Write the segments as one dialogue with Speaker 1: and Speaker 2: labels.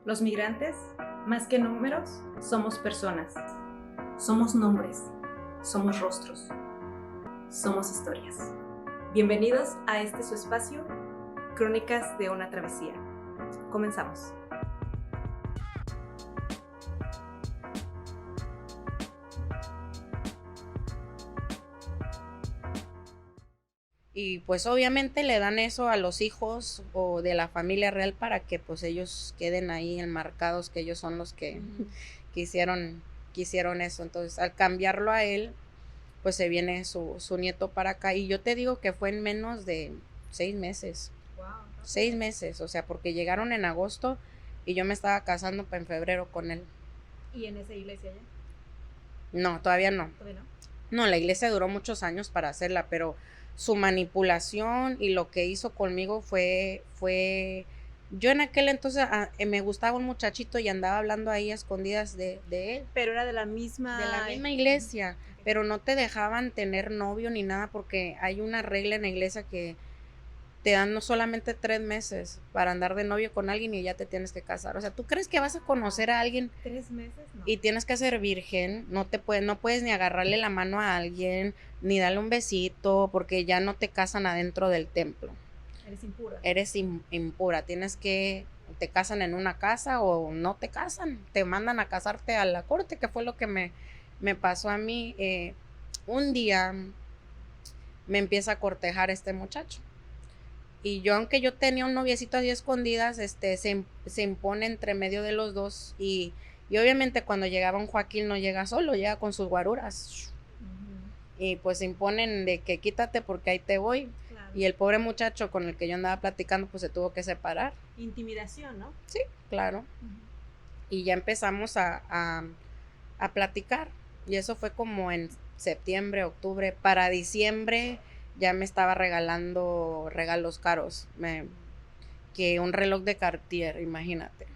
Speaker 1: Los migrantes, más que números, somos personas.
Speaker 2: Somos nombres, somos rostros, somos historias.
Speaker 1: Bienvenidos a este su espacio, Crónicas de una Travesía. Comenzamos.
Speaker 3: Y pues obviamente le dan eso a los hijos o de la familia real para que pues ellos queden ahí enmarcados que ellos son los que quisieron eso. Entonces al cambiarlo a él, pues se viene su nieto para acá. Y yo te digo que fue en menos de 6 meses.
Speaker 1: Wow.
Speaker 3: 6 meses, o sea, porque llegaron en agosto y yo me estaba casando en febrero con él.
Speaker 1: ¿Y en esa iglesia ya?
Speaker 3: No, todavía no.
Speaker 1: ¿Todavía no?
Speaker 3: No, la iglesia duró muchos años para hacerla, pero su manipulación y lo que hizo conmigo fue, yo en aquel entonces me gustaba un muchachito y andaba hablando ahí a escondidas de él.
Speaker 1: Pero era de la misma
Speaker 3: Iglesia, pero no te dejaban tener novio ni nada porque hay una regla en la iglesia que te dan no solamente 3 meses para andar de novio con alguien y ya te tienes que casar. O sea, ¿tú crees que vas a conocer a alguien
Speaker 1: 3 meses? No.
Speaker 3: y tienes que ser virgen? No puedes ni agarrarle la mano a alguien, ni darle un besito, porque ya no te casan adentro del templo.
Speaker 1: Eres impura.
Speaker 3: Eres impura. Te casan en una casa o no te casan. Te mandan a casarte a la corte, que fue lo que me pasó a mí. Un día me empieza a cortejar este muchacho. Y yo, aunque yo tenía un noviecito así escondidas, se impone entre medio de los dos. Y obviamente cuando llegaba un Joaquín no llega solo, llega con sus guaruras. Y pues se imponen de que quítate porque ahí te voy.
Speaker 1: Claro.
Speaker 3: Y el pobre muchacho con el que yo andaba platicando pues se tuvo que separar.
Speaker 1: Intimidación, ¿no?
Speaker 3: Sí, claro. Y ya empezamos a platicar. Y eso fue como en septiembre, octubre. Para diciembre ya me estaba regalando regalos caros. Que un reloj de Cartier, imagínate.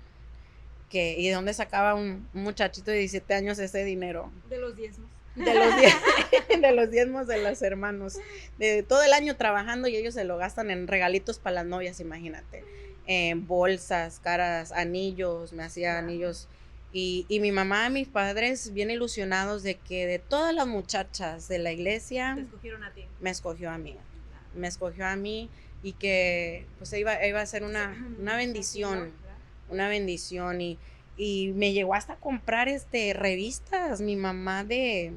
Speaker 3: ¿Y de dónde sacaba un muchachito de 17 años ese dinero?
Speaker 1: De los diezmos.
Speaker 3: De los diezmos de los hermanos. De todo el año trabajando y ellos se lo gastan en regalitos para las novias, imagínate. Bolsas, caras, anillos, me hacía anillos. Y mi mamá, mis padres, bien ilusionados de que de todas las muchachas de la iglesia,
Speaker 1: te escogieron a ti.
Speaker 3: Me escogió a mí. Me escogió a mí y que pues iba a ser una bendición. Una bendición. Y me llegó hasta a comprar revistas, mi mamá de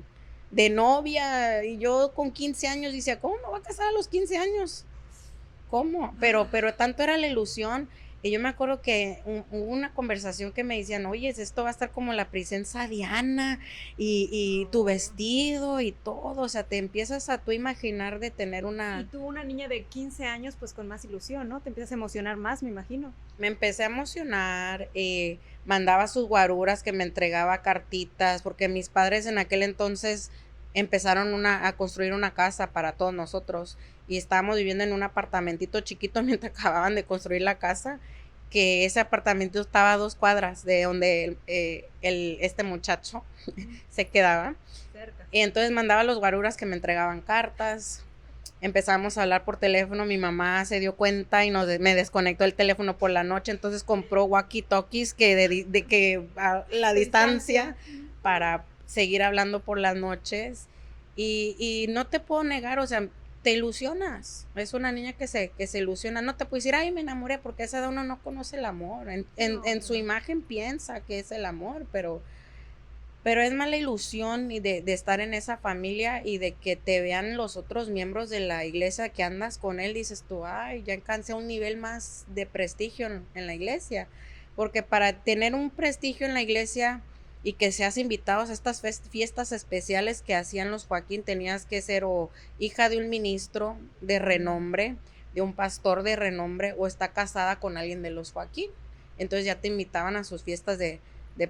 Speaker 3: novia. Y yo con 15 años decía, ¿cómo me voy a casar a los 15 años? ¿Cómo? Pero tanto era la ilusión. Y yo me acuerdo que hubo una conversación que me decían, oye, esto va a estar como la princesa Diana y tu vestido y todo, o sea, te empiezas a tú imaginar de tener una...
Speaker 1: Y tú, una niña de 15 años, pues con más ilusión, ¿no? Te empiezas a emocionar más, me imagino.
Speaker 3: Me empecé a emocionar, mandaba sus guaruras que me entregaba cartitas, porque mis padres en aquel entonces empezaron a construir una casa para todos nosotros y estábamos viviendo en un apartamentito chiquito mientras acababan de construir la casa, que ese apartamento estaba a 2 cuadras de donde este muchacho se quedaba.
Speaker 1: Cerca.
Speaker 3: Y entonces mandaba los guaruras que me entregaban cartas. Empezamos a hablar por teléfono, mi mamá se dio cuenta y me desconectó el teléfono por la noche, entonces compró walkie-talkies que de que a la distancia para seguir hablando por las noches y no te puedo negar, o sea, te ilusionas, es una niña que se ilusiona, no te puedo decir, ay, me enamoré, porque a esa edad uno no conoce el amor, en su imagen piensa que es el amor, pero es más la ilusión y de estar en esa familia y de que te vean los otros miembros de la iglesia que andas con él, dices tú, ay, ya alcancé un nivel más de prestigio en la iglesia, porque para tener un prestigio en la iglesia y que seas invitados a estas fiestas especiales que hacían los Joaquín, tenías que ser o hija de un ministro de renombre, de un pastor de renombre, o está casada con alguien de los Joaquín, entonces ya te invitaban a sus fiestas de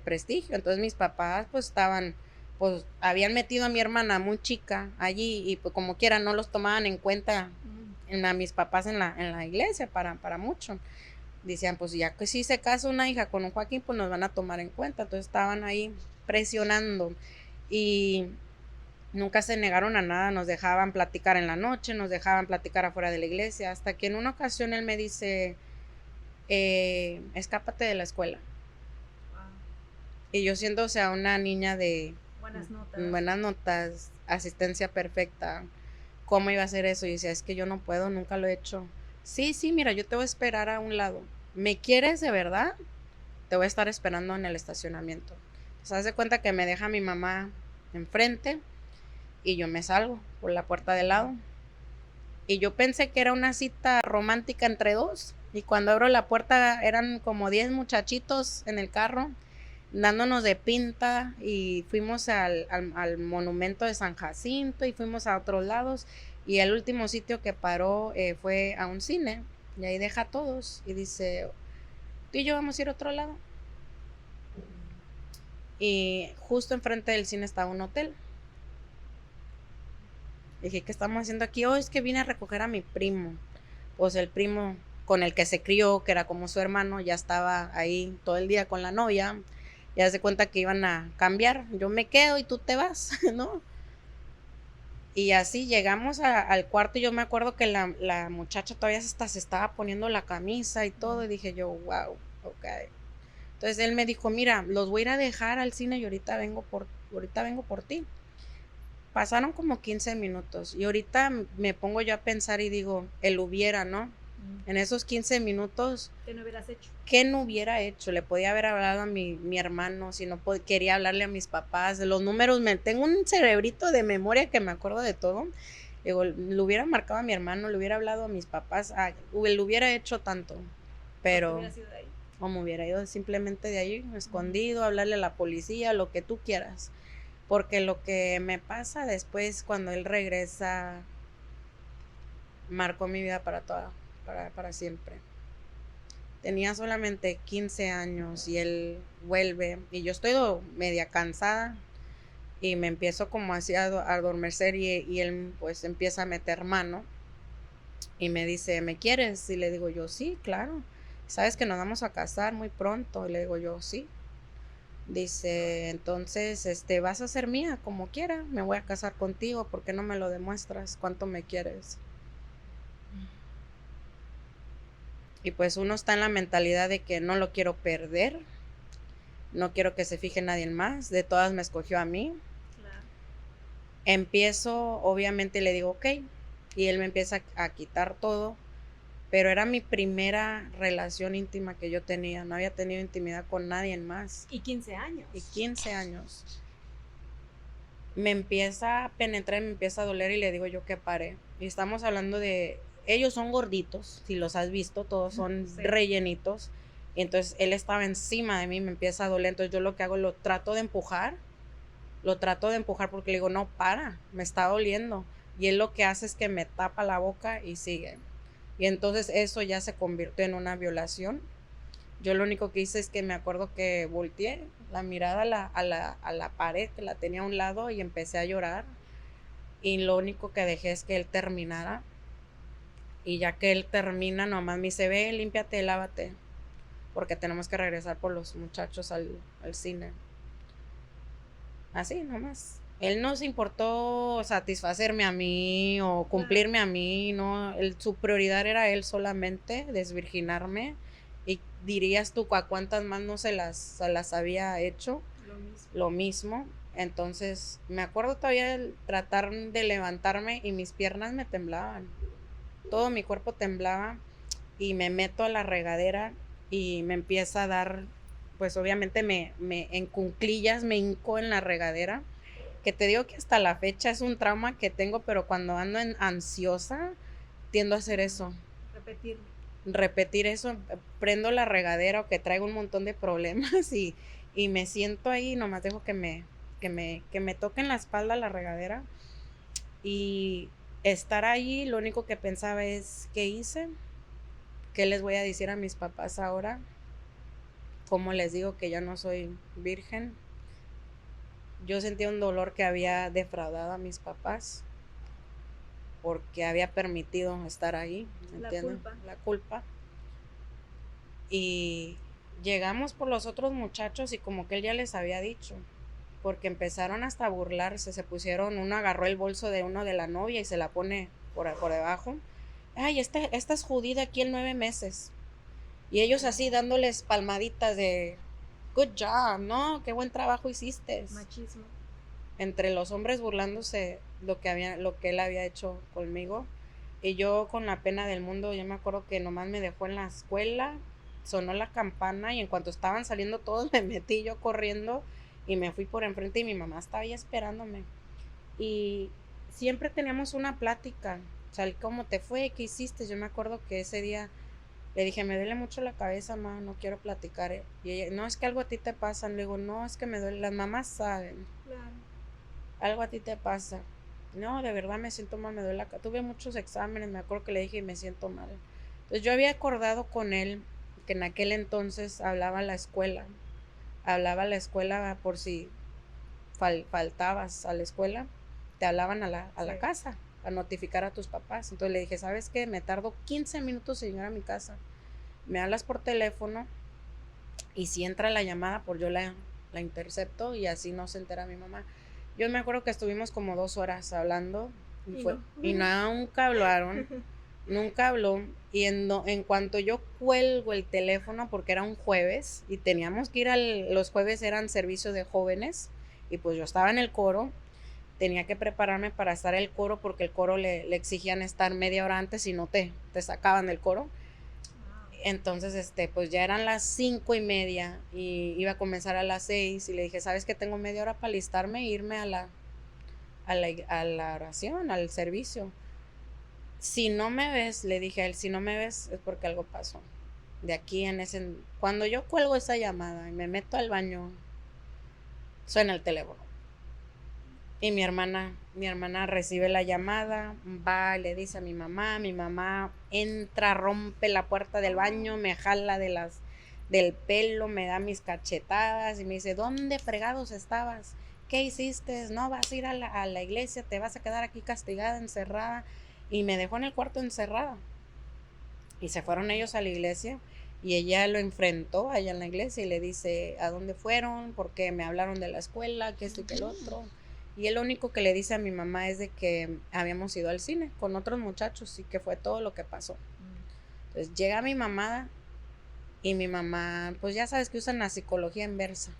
Speaker 3: prestigio. Entonces mis papás pues habían metido a mi hermana muy chica allí y pues como quiera no los tomaban en cuenta a mis papás en la iglesia para mucho. Decían, pues ya que si se casa una hija con un Joaquín, pues nos van a tomar en cuenta. Entonces estaban ahí presionando y nunca se negaron a nada, nos dejaban platicar en la noche, nos dejaban platicar afuera de la iglesia, hasta que en una ocasión él me dice, escápate de la escuela. Y yo siendo, o sea, una niña de
Speaker 1: Buenas notas.
Speaker 3: asistencia perfecta, ¿cómo iba a hacer eso? Y decía, es que yo no puedo, nunca lo he hecho. Sí, sí, mira, yo te voy a esperar a un lado. ¿Me quieres de verdad? Te voy a estar esperando en el estacionamiento. Se hace cuenta que me deja mi mamá enfrente y yo me salgo por la puerta de lado. Y yo pensé que era una cita romántica entre dos. Y cuando abro la puerta eran como 10 muchachitos en el carro dándonos de pinta y fuimos al monumento de San Jacinto y fuimos a otros lados y el último sitio que paró fue a un cine y ahí deja a todos y dice, tú y yo vamos a ir a otro lado. Y justo enfrente del cine estaba un hotel. Dije, ¿qué estamos haciendo aquí? Oh, es que vine a recoger a mi primo. Pues el primo con el que se crió, que era como su hermano, ya estaba ahí todo el día con la novia. Ya se cuenta que iban a cambiar. Yo me quedo y tú te vas, ¿no? Y así llegamos al cuarto y yo me acuerdo que la muchacha todavía hasta se estaba poniendo la camisa y todo. Y dije yo, wow, ok. Entonces él me dijo, mira, los voy a ir a dejar al cine y ahorita vengo por ti. Pasaron como 15 minutos y ahorita me pongo yo a pensar y digo, él hubiera, ¿no? En esos 15 minutos,
Speaker 1: ¿Qué no hubieras hecho?
Speaker 3: ¿qué no hubiera hecho? Le podía haber hablado a mi hermano, si no quería hablarle a mis papás, de los números, tengo un cerebrito de memoria que me acuerdo de todo. Digo, le hubiera marcado a mi hermano, le hubiera hablado a mis papás, le hubiera hecho tanto, pero
Speaker 1: Hubieras ido de ahí.
Speaker 3: o me hubiera ido simplemente de ahí, escondido, hablarle a la policía, lo que tú quieras. Porque lo que me pasa después cuando él regresa marcó mi vida para siempre. Tenía solamente 15 años y él vuelve y yo estoy media cansada y me empiezo como así a adormecer y él pues empieza a meter mano y me dice, ¿me quieres? Y le digo yo, sí, claro. ¿Sabes que nos vamos a casar muy pronto? Y le digo yo, sí. Dice, entonces, vas a ser mía como quiera, me voy a casar contigo, ¿por qué no me lo demuestras? ¿Cuánto me quieres? Y pues uno está en la mentalidad de que no lo quiero perder, no quiero que se fije nadie más, de todas me escogió a mí.
Speaker 1: Claro.
Speaker 3: Empiezo, obviamente le digo, ok, y él me empieza a quitar todo, pero era mi primera relación íntima que yo tenía, no había tenido intimidad con nadie más.
Speaker 1: Y 15 años.
Speaker 3: Y 15 años. Me empieza a penetrar, me empieza a doler y le digo yo que pare. Y estamos hablando de, ellos son gorditos, si los has visto, todos son
Speaker 1: Sí.
Speaker 3: rellenitos. Y entonces él estaba encima de mí, me empieza a doler, entonces yo lo que hago, lo trato de empujar porque le digo, no, para, me está doliendo. Y él lo que hace es que me tapa la boca y sigue. Y entonces eso ya se convirtió en una violación. Yo lo único que hice es que me acuerdo que volteé la mirada a la pared que la tenía a un lado y empecé a llorar. Y lo único que dejé es que él terminara. Y ya que él termina, nomás me dice, ve, límpiate, lávate, porque tenemos que regresar por los muchachos al cine. Así, nomás. Él no se importó satisfacerme a mí o cumplirme a mí, no. Su prioridad era él solamente, desvirginarme. Y dirías tú, ¿a cuántas más no se las había hecho? Lo mismo. Entonces, me acuerdo todavía el tratar de levantarme y mis piernas me temblaban. Todo mi cuerpo temblaba y me meto a la regadera y me empieza a dar, pues obviamente en cuclillas me hinco en la regadera, que te digo que hasta la fecha es un trauma que tengo, pero cuando ando ansiosa tiendo a hacer eso. Repetir eso, prendo la regadera o que traigo un montón de problemas y me siento ahí, nomás dejo que me toque en la espalda la regadera y estar ahí, lo único que pensaba es, ¿qué hice? ¿Qué les voy a decir a mis papás ahora? ¿Cómo les digo que ya no soy virgen? Yo sentía un dolor que había defraudado a mis papás porque había permitido estar ahí, ¿entiendes? La culpa. Y llegamos por los otros muchachos y como que él ya les había dicho, porque empezaron hasta a burlarse, se pusieron, uno agarró el bolso de uno de la novia y se la pone por debajo. Ay, esta es judía aquí en 9 meses. Y ellos así dándoles palmaditas de, good job, no, qué buen trabajo hiciste.
Speaker 1: Machismo.
Speaker 3: Entre los hombres burlándose lo que él había hecho conmigo. Y yo con la pena del mundo, yo me acuerdo que nomás me dejó en la escuela, sonó la campana y en cuanto estaban saliendo todos me metí yo corriendo y me fui por enfrente y mi mamá estaba ahí esperándome. Y siempre teníamos una plática, o sea, ¿cómo te fue? ¿Qué hiciste? Yo me acuerdo que ese día le dije, me duele mucho la cabeza, ma, no quiero platicar. Y ella, no, es que algo a ti te pasa. Le digo, no, es que me duele, las mamás saben.
Speaker 1: Claro.
Speaker 3: Algo a ti te pasa. No, de verdad me siento mal, me duele la cabeza. Tuve muchos exámenes, me acuerdo que le dije y me siento mal. Entonces yo había acordado con él que en aquel entonces hablaba a la escuela por si faltabas a la escuela, te hablaban a la casa a notificar a tus papás. Entonces le dije, ¿sabes qué? Me tardo 15 minutos en llegar a mi casa. Me hablas por teléfono y si entra la llamada, pues yo la intercepto y así no se entera mi mamá. Yo me acuerdo que estuvimos como 2 horas hablando y nunca hablaron, nunca habló. Y en cuanto yo cuelgo el teléfono, porque era un jueves y teníamos que ir los jueves eran servicios de jóvenes y pues yo estaba en el coro, tenía que prepararme para estar en el coro porque el coro le exigían estar media hora antes y no te sacaban del coro. Entonces, pues ya eran las 5:30 y iba a comenzar a las 6 y le dije, ¿sabes qué? Tengo media hora para alistarme e irme a la oración, al servicio. Si no me ves, le dije a él, si no me ves es porque algo pasó. De aquí cuando yo cuelgo esa llamada y me meto al baño, suena el teléfono. Y mi hermana recibe la llamada, va, le dice a mi mamá entra, rompe la puerta del baño, me jala del pelo, me da mis cachetadas y me dice, ¿dónde fregados estabas? ¿Qué hiciste? No vas a ir a la iglesia, te vas a quedar aquí castigada, encerrada. Y me dejó en el cuarto encerrada. Y se fueron ellos a la iglesia y ella lo enfrentó allá en la iglesia y le dice, ¿a dónde fueron? ¿Por qué me hablaron de la escuela? ¿Qué esto y qué el otro? Y él lo único que le dice a mi mamá es de que habíamos ido al cine con otros muchachos y que fue todo lo que pasó. Entonces llega mi mamá y mi mamá, pues ya sabes que usan la psicología inversa.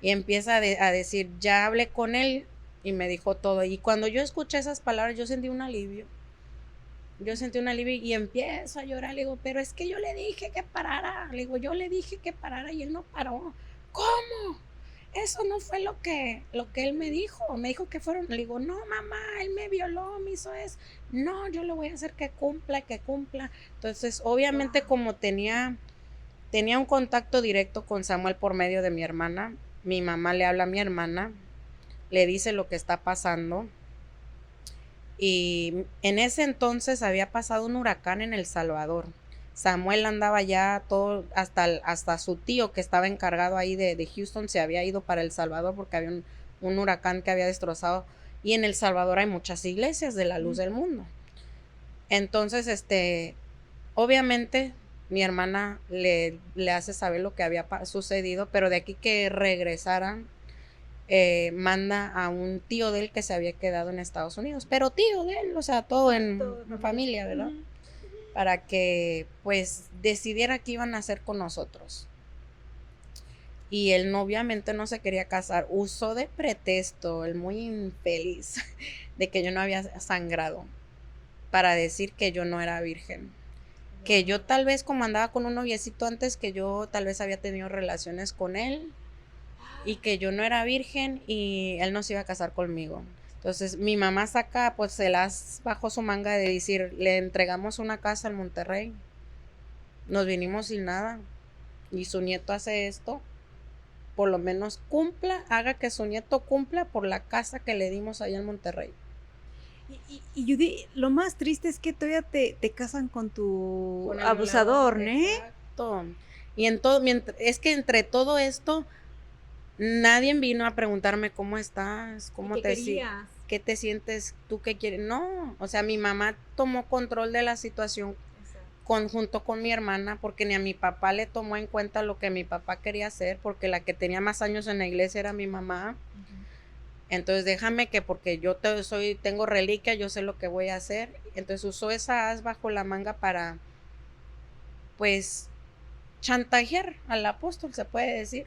Speaker 3: Y empieza a decir, ya hablé con él y me dijo todo. Y cuando yo escuché esas palabras, yo sentí un alivio. Y empiezo a llorar. Le digo, pero es que yo le dije que parara. Le digo, yo le dije que parara y él no paró. ¿Cómo? Eso no fue lo que él me dijo. Me dijo que fueron. Le digo, no, mamá, él me violó, me hizo eso. No, yo le voy a hacer que cumpla. Entonces, obviamente, como tenía un contacto directo con Samuel por medio de mi hermana, mi mamá le habla a mi hermana, le dice lo que está pasando. Y en ese entonces había pasado un huracán en El Salvador. Samuel andaba ya todo, hasta su tío que estaba encargado ahí de Houston se había ido para El Salvador porque había un huracán que había destrozado. Y en El Salvador hay muchas iglesias de la luz del mundo. Entonces, obviamente mi hermana le hace saber lo que había sucedido, pero de aquí que regresaran, manda a un tío de él que se había quedado en Estados Unidos, pero tío de él, o sea, todo en familia, ¿verdad? Para que pues decidiera qué iban a hacer con nosotros. Y él obviamente no se quería casar, usó de pretexto, el muy infeliz, de que yo no había sangrado, para decir que yo no era virgen. Que yo tal vez como andaba con un noviecito antes, que yo tal vez había tenido relaciones con él y que yo no era virgen y él no se iba a casar conmigo. Entonces mi mamá saca, pues se las bajó su manga de decir, le entregamos una casa en Monterrey, nos vinimos sin nada y su nieto hace esto, por lo menos haga que su nieto cumpla por la casa que le dimos allá en Monterrey.
Speaker 4: Y Judy, lo más triste es que todavía te casan con tu abusador, ¿no?
Speaker 3: Exacto. Y es que entre todo esto, nadie vino a preguntarme cómo estás, cómo te sientes, qué te sientes, tú qué quieres. No, o sea, mi mamá tomó control de la situación junto con mi hermana, porque ni a mi papá le tomó en cuenta lo que mi papá quería hacer, porque la que tenía más años en la iglesia era mi mamá. Entonces déjame que porque yo tengo reliquia, yo sé lo que voy a hacer. Entonces usó esa as bajo la manga para, pues, chantajear al apóstol, se puede decir,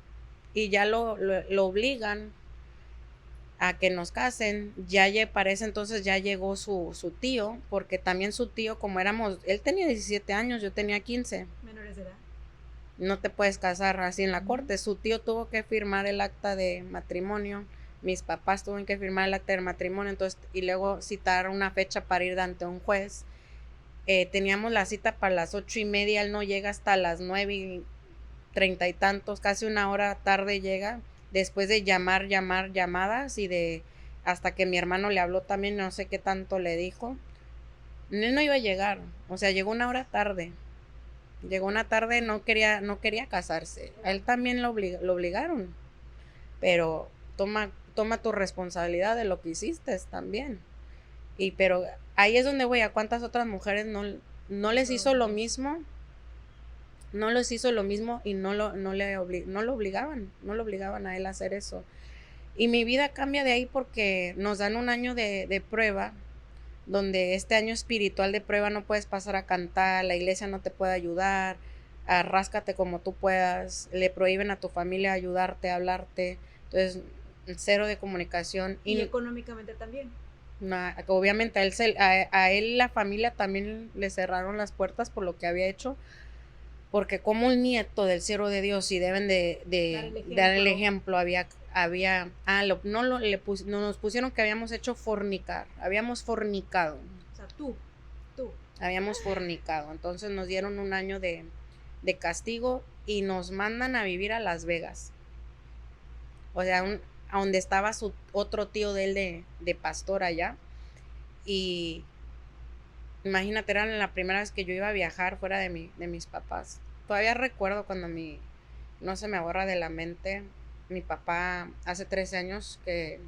Speaker 3: y ya lo obligan a que nos casen. Para ese entonces ya llegó su tío, porque también su tío, como él tenía 17 años, yo tenía 15.
Speaker 1: Menores de edad.
Speaker 3: No te puedes casar así en la corte. Su tío tuvo que firmar el acta de matrimonio, mis papás tuvieron que firmar el acta de matrimonio, entonces, y luego citar una fecha para ir ante un juez. Teníamos la cita para las 8:30, él no llega hasta las 9:30 y tantos, casi una hora tarde llega, después de llamadas y hasta que mi hermano le habló también, no sé qué tanto le dijo. Él no iba a llegar, o sea, llegó una hora tarde, no quería casarse, a él también lo obligaron, pero toma tu responsabilidad de lo que hiciste también. Pero ahí es donde voy, a cuántas otras mujeres no les hizo lo mismo, y no lo obligaban a él a hacer eso. Y mi vida cambia de ahí porque nos dan un año de prueba, donde este año espiritual de prueba no puedes pasar a cantar, la iglesia no te puede ayudar, ráscate como tú puedas, le prohíben a tu familia ayudarte, hablarte, entonces cero de comunicación.
Speaker 1: Y económicamente también.
Speaker 3: Obviamente a él la familia también le cerraron las puertas por lo que había hecho, porque como un nieto del siervo de Dios y deben de dar el ejemplo, nos pusieron que habíamos habíamos fornicado.
Speaker 1: O sea, tú.
Speaker 3: Habíamos fornicado, entonces nos dieron un año de castigo y nos mandan a vivir a Las Vegas. O sea, a donde estaba su otro tío de él de pastor allá. Y imagínate, era la primera vez que yo iba a viajar fuera de mis papás. Todavía recuerdo cuando no se me borra de la mente, mi papá hace 13 años que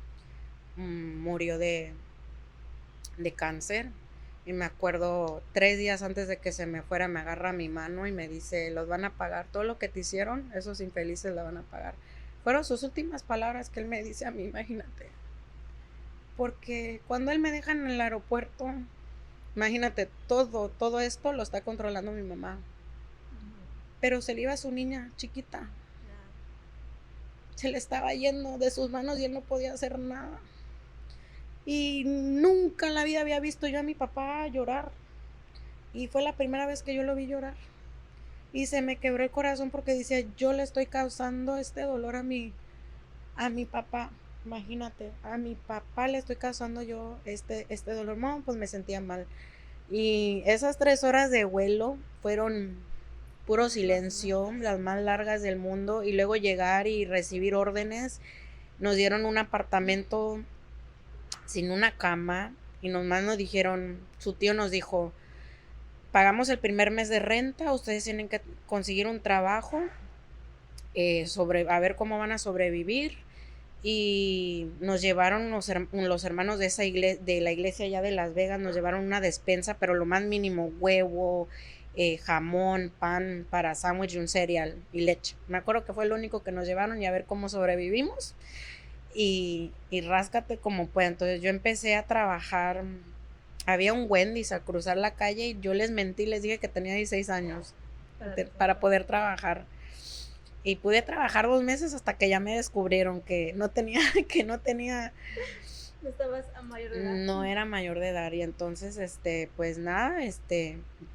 Speaker 3: murió de cáncer. Y me acuerdo 3 días antes de que se me fuera, me agarra mi mano y me dice, los van a pagar, todo lo que te hicieron, esos infelices lo van a pagar. Fueron sus últimas palabras que él me dice a mí, imagínate. Porque cuando él me deja en el aeropuerto, imagínate, todo esto lo está controlando mi mamá. Pero se le iba a su niña chiquita. Se le estaba yendo de sus manos y él no podía hacer nada. Y nunca en la vida había visto yo a mi papá llorar. Y fue la primera vez que yo lo vi llorar. Y se me quebró el corazón porque decía, yo le estoy causando este dolor a mi papá. Imagínate, a mi papá le estoy causando yo este dolor. No, pues me sentía mal. Y esas 3 horas de vuelo fueron puro silencio, las más largas del mundo. Y luego llegar y recibir órdenes. Nos dieron un apartamento sin una cama. Y nomás nos dijeron, su tío nos dijo, pagamos el primer mes de renta, ustedes tienen que conseguir un trabajo, a ver cómo van a sobrevivir. Y nos llevaron los hermanos de la iglesia allá de Las Vegas, nos llevaron una despensa, pero lo más mínimo, huevo, jamón, pan para sándwich y un cereal y leche. Me acuerdo que fue lo único que nos llevaron y a ver cómo sobrevivimos. Y ráscate como pueda. Entonces yo empecé a trabajar. Había un Wendy's a cruzar la calle y yo les mentí, les dije que tenía 16 años para poder trabajar. Y pude trabajar 2 meses hasta que ya me descubrieron que no tenía.
Speaker 1: ¿No estabas a mayor de edad?
Speaker 3: No era mayor de edad. Y entonces, pues nada,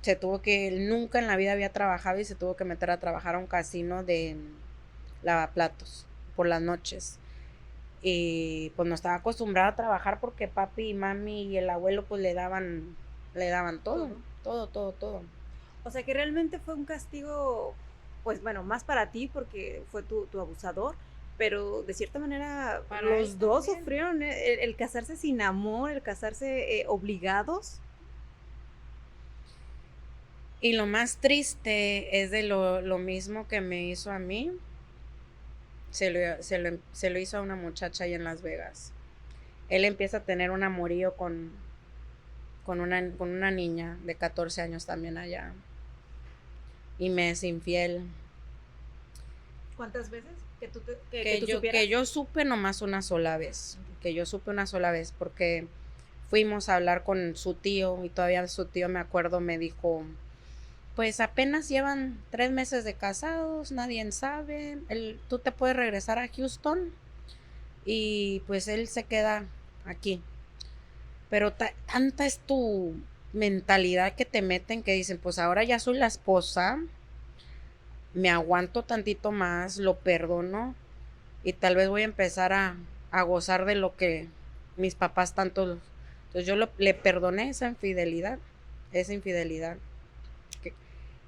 Speaker 3: se tuvo que, nunca en la vida había trabajado y se tuvo que meter a trabajar a un casino de lavaplatos por las noches. Y pues no estaba acostumbrada a trabajar porque papi y mami y el abuelo pues le daban todo.
Speaker 1: O sea que realmente fue un castigo, pues bueno, más para ti porque fue tu abusador, pero de cierta manera
Speaker 3: Para
Speaker 1: los
Speaker 3: él
Speaker 1: dos
Speaker 3: también.
Speaker 1: sufrieron el casarse sin amor, el casarse obligados.
Speaker 3: Y lo más triste es de lo mismo que me hizo a mí. Se lo hizo a una muchacha ahí en Las Vegas. Él empieza a tener un amorío con una niña de 14 años también allá. Y me es infiel.
Speaker 1: ¿Cuántas veces?
Speaker 3: Que yo supe nomás una sola vez. Porque fuimos a hablar con su tío y todavía su tío, me acuerdo, me dijo, Pues apenas llevan 3 meses de casados, nadie sabe. Tú te puedes regresar a Houston y pues él se queda aquí. Pero tanta es tu mentalidad que te meten que dicen, pues ahora ya soy la esposa, me aguanto tantito más, lo perdono y tal vez voy a empezar a gozar de lo que mis papás tanto. Entonces yo le perdoné esa infidelidad.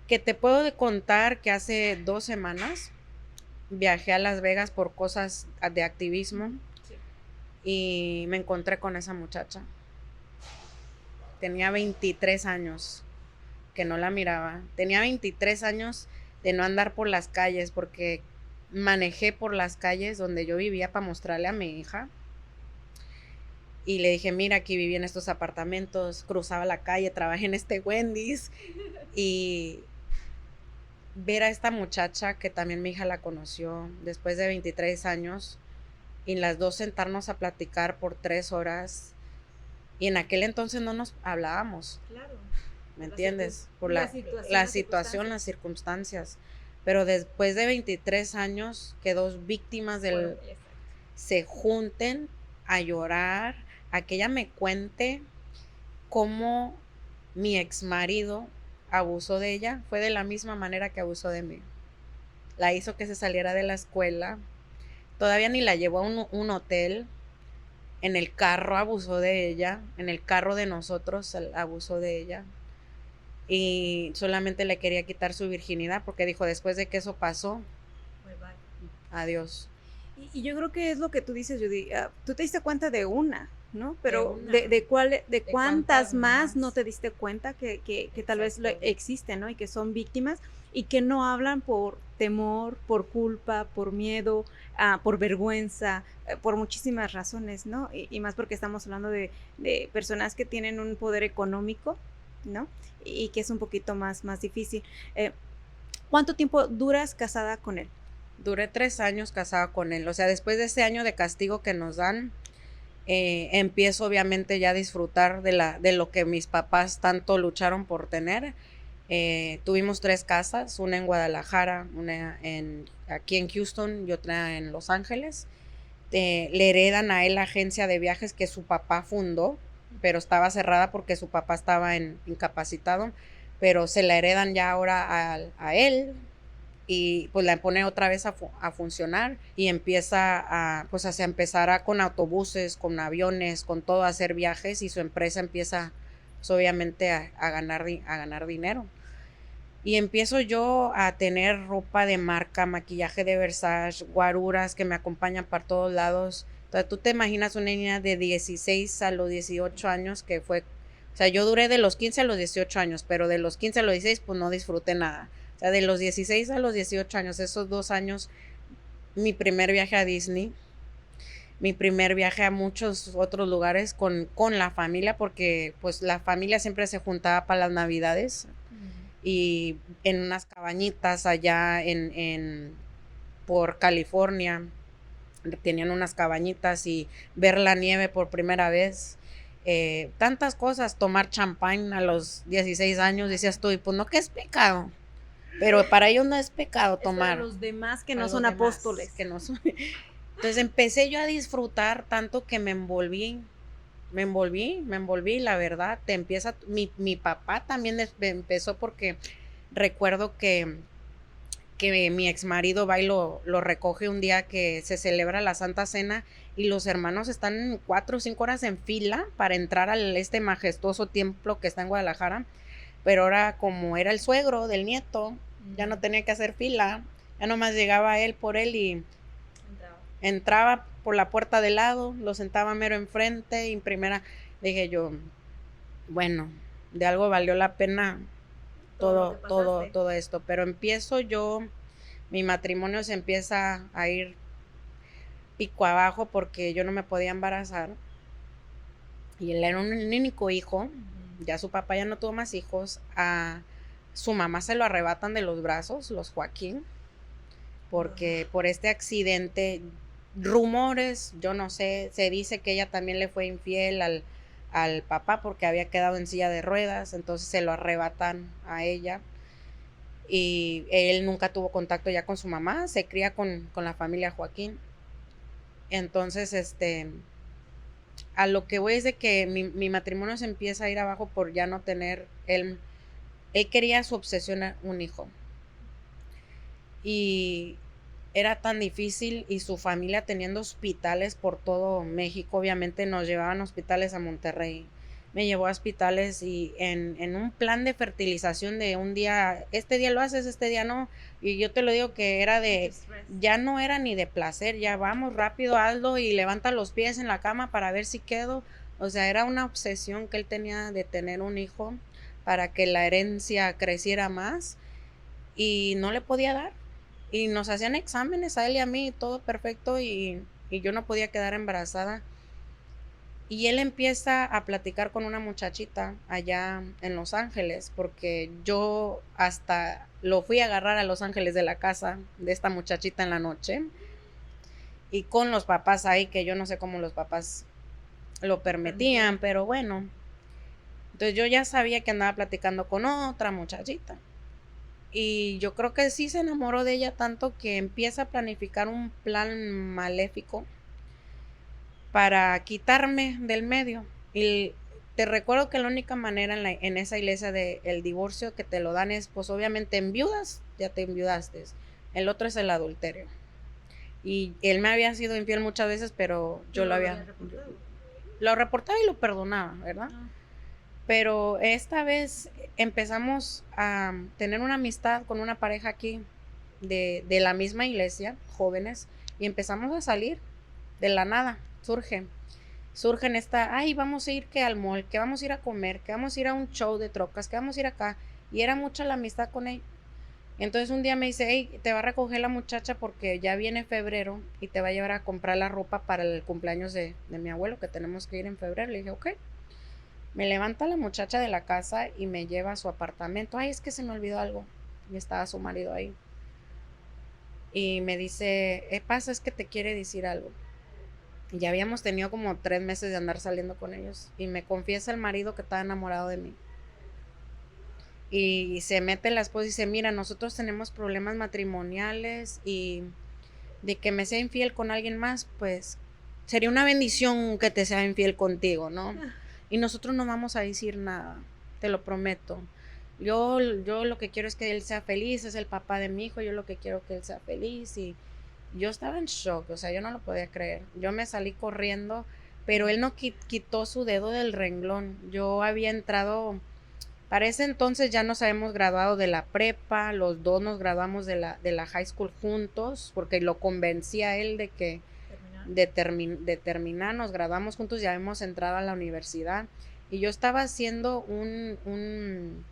Speaker 3: Que te puedo contar que hace 2 semanas viajé a Las Vegas por cosas de activismo y me encontré con esa muchacha. Tenía 23 años que no la miraba. Tenía 23 años de no andar por las calles porque manejé por las calles donde yo vivía para mostrarle a mi hija. Y le dije, mira, aquí viví en estos apartamentos, cruzaba la calle, trabajé en este Wendy's. Y ver a esta muchacha que también mi hija la conoció después de 23 años y las dos sentarnos a platicar por 3 horas y en aquel entonces no nos hablábamos.
Speaker 1: Claro.
Speaker 3: ¿Me entiendes? Por
Speaker 1: la
Speaker 3: situación, las circunstancias. Pero después de 23 años que dos víctimas se junten a llorar, a que ella me cuente cómo mi ex marido abusó de ella, fue de la misma manera que abusó de mí. La hizo que se saliera de la escuela, todavía ni la llevó a un hotel, en el carro abusó de ella, en el carro de nosotros abusó de ella y solamente le quería quitar su virginidad porque dijo, después de que eso pasó, adiós.
Speaker 1: Y yo creo que es lo que tú dices, Judy, tú te diste cuenta de una, ¿no? Pero de cuántas más no te diste cuenta que tal vez existen, ¿no? Y que son víctimas y que no hablan por temor, por culpa, por miedo, por vergüenza, por muchísimas razones, ¿no? Y más porque estamos hablando de personas que tienen un poder económico, ¿no? Y que es un poquito más difícil. ¿Cuánto tiempo duras casada con él?
Speaker 3: Duré 3 años casada con él, o sea, después de ese año de castigo que nos dan, empiezo obviamente ya a disfrutar de lo que mis papás tanto lucharon por tener. Tuvimos 3 casas, una en Guadalajara, una aquí en Houston y otra en Los Ángeles. Le heredan a él la agencia de viajes que su papá fundó, pero estaba cerrada porque su papá estaba incapacitado, pero se la heredan ya ahora a él. Y pues la pone otra vez a funcionar y empieza a empezar con autobuses, con aviones, con todo, a hacer viajes y su empresa empieza pues, obviamente a ganar dinero. Y empiezo yo a tener ropa de marca, maquillaje de Versace, guaruras que me acompañan para todos lados. Entonces tú te imaginas una niña de 16 a los 18 años que fue, o sea, yo duré de los 15 a los 18 años, pero de los 15 a los 16 pues no disfruté nada. O sea, de los 16 a los 18 años, esos 2 años, mi primer viaje a Disney, mi primer viaje a muchos otros lugares con la familia, porque pues la familia siempre se juntaba para las Navidades y en unas cabañitas allá por California, tenían unas cabañitas y ver la nieve por primera vez. Tantas cosas, tomar champán a los 16 años, decías tú, y pues no, que es pecado. Pero para ellos no es pecado tomar.
Speaker 1: Para los demás que no son apóstoles.
Speaker 3: Que no son. Entonces empecé yo a disfrutar tanto que me envolví, la verdad. Mi papá también empezó porque recuerdo que mi ex marido va y lo recoge un día que se celebra la Santa Cena y los hermanos están 4 o 5 horas en fila para entrar a este majestuoso templo que está en Guadalajara. Pero ahora como era el suegro del nieto, ya no tenía que hacer fila, ya nomás llegaba él por él y entraba por la puerta de lado, lo sentaba mero enfrente y en primera dije yo, bueno, de algo valió la pena todo esto, pero empiezo yo, mi matrimonio se empieza a ir pico abajo porque yo no me podía embarazar y él era un único hijo. Ya su papá ya no tuvo más hijos, a su mamá se lo arrebatan de los brazos, los Joaquín, porque por este accidente, rumores, yo no sé, se dice que ella también le fue infiel al papá porque había quedado en silla de ruedas, entonces se lo arrebatan a ella. y él nunca tuvo contacto ya con su mamá, se cría con la familia Joaquín. Entonces, a lo que voy es de que mi matrimonio se empieza a ir abajo por ya no tener, él quería su obsesión a un hijo. Y era tan difícil, y su familia teniendo hospitales por todo México, obviamente nos llevaban hospitales a Monterrey. Me llevó a hospitales y en un plan de fertilización de un día, este día lo haces, este día no. Y yo te lo digo que era ya no era ni de placer, ya vamos rápido, hazlo y levanta los pies en la cama para ver si quedo. O sea, era una obsesión que él tenía de tener un hijo para que la herencia creciera más y no le podía dar. Y nos hacían exámenes a él y a mí, todo perfecto, y yo no podía quedar embarazada. Y él empieza a platicar con una muchachita allá en Los Ángeles, porque yo hasta lo fui a agarrar a Los Ángeles de la casa de esta muchachita en la noche, y con los papás ahí, que yo no sé cómo los papás lo permitían, pero bueno. Entonces yo ya sabía que andaba platicando con otra muchachita. Y yo creo que sí se enamoró de ella tanto que empieza a planificar un plan maléfico para quitarme del medio. Y te recuerdo que la única manera en esa iglesia del divorcio que te lo dan es, pues obviamente enviudas, ya te enviudaste. El otro es el adulterio. Y él me había sido infiel muchas veces, pero yo lo reportaba y lo perdonaba, ¿verdad? Pero esta vez empezamos a tener una amistad con una pareja aquí de la misma iglesia, jóvenes, y empezamos a salir de la nada. Surgen ay, vamos a ir que al mall, que vamos a ir a comer, que vamos a ir a un show de trocas, que vamos a ir acá. Y era mucha la amistad con él. Entonces un día me dice, hey, te va a recoger la muchacha porque ya viene febrero y te va a llevar a comprar la ropa para el cumpleaños de mi abuelo, que tenemos que ir en febrero. Le dije, ok. Me levanta la muchacha de la casa y me lleva a su apartamento. Ay, es que se me olvidó algo. Y estaba su marido ahí. Y me dice, pasa, es que te quiere decir algo. Y ya habíamos tenido como 3 meses de andar saliendo con ellos. Y me confiesa el marido que estaba enamorado de mí. Y se mete la esposa y dice, mira, nosotros tenemos problemas matrimoniales y de que me sea infiel con alguien más, pues sería una bendición que te sea infiel contigo, ¿no? Y nosotros no vamos a decir nada, te lo prometo. Yo lo que quiero es que él sea feliz, es el papá de mi hijo, yo lo que quiero es que él sea feliz. Y yo estaba en shock, o sea, yo no lo podía creer. Yo me salí corriendo, pero él no quitó su dedo del renglón. Yo había entrado, para ese entonces ya nos habíamos graduado de la prepa, los dos nos graduamos de la high school juntos, porque lo convencí a él de que de terminar, nos graduamos juntos, ya hemos entrado a la universidad y yo estaba haciendo un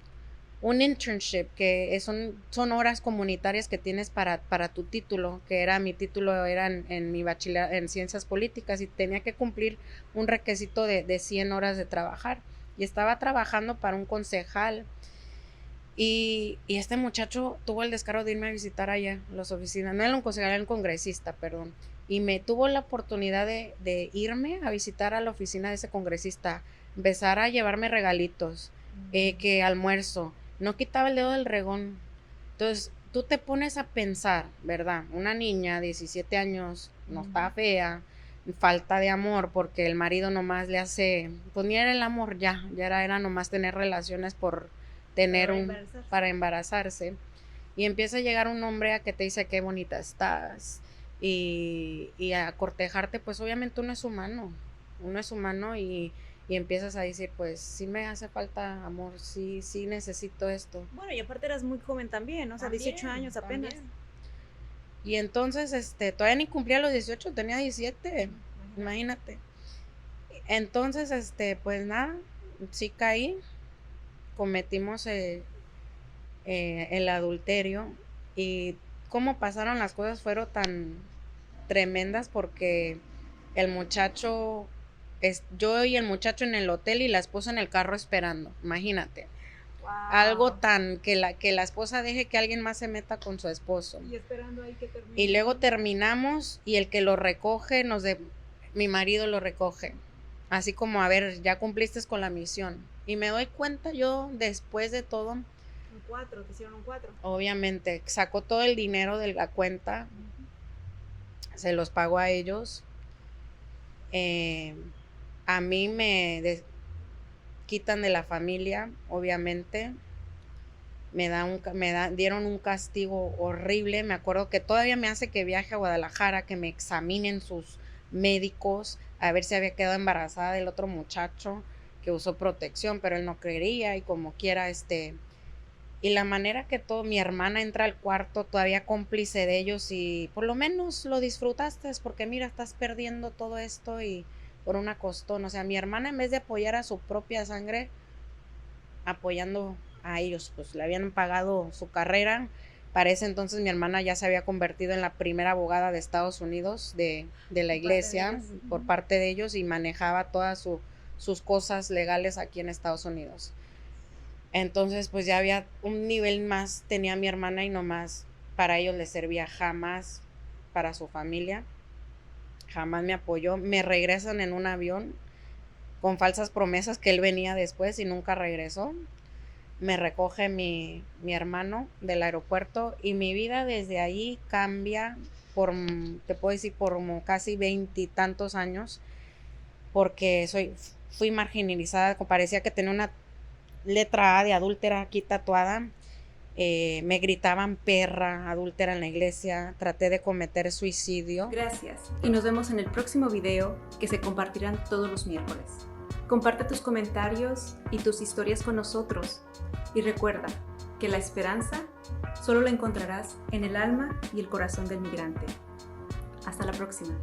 Speaker 3: internship que son horas comunitarias que tienes para tu título, que era mi título, era en mi bachiller en ciencias políticas y tenía que cumplir un requisito de 100 horas de trabajar y estaba trabajando para un concejal. Y este muchacho tuvo el descaro de irme a visitar allá las oficinas, no era un concejal, era un congresista, perdón. Y me tuvo la oportunidad de irme a visitar a la oficina de ese congresista, empezar a llevarme regalitos, que almuerzo, no quitaba el dedo del regón. Entonces, tú te pones a pensar, ¿verdad? Una niña de 17 años, no está fea, falta de amor, porque el marido nomás le hace, pues ni era el amor ya era nomás tener relaciones por tener para embarazarse. Y empieza a llegar un hombre a que te dice qué bonita estás, y a cortejarte, pues obviamente uno es humano y empiezas a decir, pues sí me hace falta amor, sí necesito esto.
Speaker 1: Bueno, y aparte eras muy joven también, o sea, 18 años apenas.
Speaker 3: También. Y entonces, todavía ni cumplía los 18, tenía 17, imagínate. Entonces, pues nada, sí caí, cometimos el adulterio, y cómo pasaron las cosas fueron tan tremendas porque el muchacho, yo y el muchacho en el hotel y la esposa en el carro esperando, imagínate. Wow. Algo tan que la esposa deje que alguien más se meta con su esposo.
Speaker 1: Y esperando ahí que termine.
Speaker 3: Y luego terminamos y el que lo recoge, mi marido lo recoge. Así como, a ver, ya cumpliste con la misión. Y me doy cuenta yo, después de todo,
Speaker 1: Un 4, te hicieron un 4.
Speaker 3: Obviamente, sacó todo el dinero de la cuenta, se los pagó a ellos. A mí quitan de la familia, obviamente. Dieron un castigo horrible. Me acuerdo que todavía me hace que viaje a Guadalajara, que me examinen sus médicos, a ver si había quedado embarazada del otro muchacho que usó protección, pero él no quería y como quiera, y la manera que mi hermana entra al cuarto todavía cómplice de ellos y por lo menos lo disfrutaste, porque mira, estás perdiendo todo esto y por una costón. O sea, mi hermana en vez de apoyar a su propia sangre, apoyando a ellos, pues le habían pagado su carrera. Para ese entonces mi hermana ya se había convertido en la primera abogada de Estados Unidos de la iglesia por parte de ellos y manejaba todas sus cosas legales aquí en Estados Unidos. Entonces pues ya había un nivel más, tenía mi hermana y nomás para ellos les servía, jamás para su familia, jamás me apoyó. Me regresan en un avión con falsas promesas que él venía después y nunca regresó. Me recoge mi hermano del aeropuerto y mi vida desde ahí cambia te puedo decir, por como casi 20 y tantos años, porque fui marginalizada, parecía que tenía una letra A de adúltera aquí tatuada. Me gritaban perra, adúltera en la iglesia, traté de cometer suicidio.
Speaker 2: Gracias y nos vemos en el próximo video que se compartirán todos los miércoles. Comparte tus comentarios y tus historias con nosotros y recuerda que la esperanza solo la encontrarás en el alma y el corazón del migrante. Hasta la próxima.